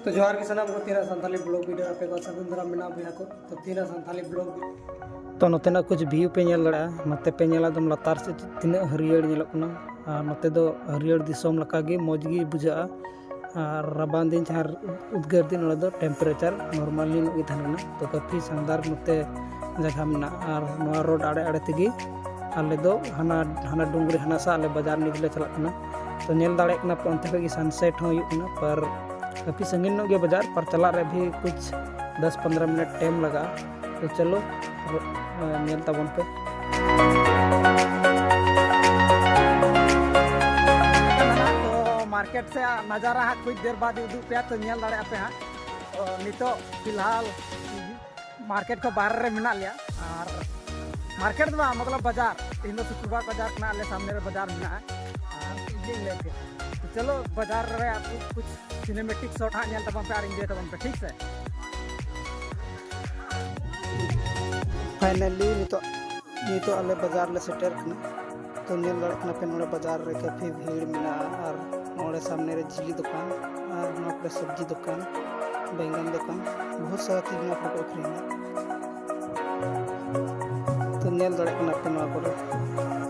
तो जोहार के सनाम को तीना संथाली ब्लॉग वीडियो आपे को सगुंदरा मेना भैया को तो तीना संथाली ब्लॉग तो नोतेना कुछ व्यू पे नेल दड़ा नते पे नेला दम लतार से तिना हरियर नेलक ना और नते दो हरियर दिसोम लका गे मौजगी बुझा और रबान दिन जहाँ उद्गार दिन दो टेम्परेचर नॉर्मली नुगी थाना तो काफ़ी शानदार नते जगह मेना और नोआ रोड आड़े आड़े तेगी आले दो हाना हाना डुंगरी हाना सा आले बाजार निकले चलना तो नेल दाड़े कना अंते पे सनसेट हो पर काफ़ी संगीन नो गया बाजार पर चला रहे भी कुछ 10-15 मिनट टाइम लगा तो चलो नेल तबन पे तो मार्केट से नज़ारा हाँ कुछ देर बाद उदू पे तो नेल दाड़े पे हाँ नितो फिलहाल मार्केट को बाहर रे मिना लिया और मार्केट में मतलब बाजार इन शुक्रवार बाजार ना ले सामने रे बाजार मिना लेके तो चलो बाजार रे आपको कुछ सिनेमेटिक शॉट हाँ नेल तबन पे और इंडिया तबन पे ठीक से फाइनली नितो आले बाजार ले सेटर कना तो नेल लड़क ना पे नोड़े बाजार रे काफी भीड़ मिला और नोड़े सामने रे झिली दुकान और नोड़े पे सब्जी दुकान बैंगन दुकान बहुत सारा चीज ना फोटो खरीदना तो नेल लड़क ना पे नोड़ा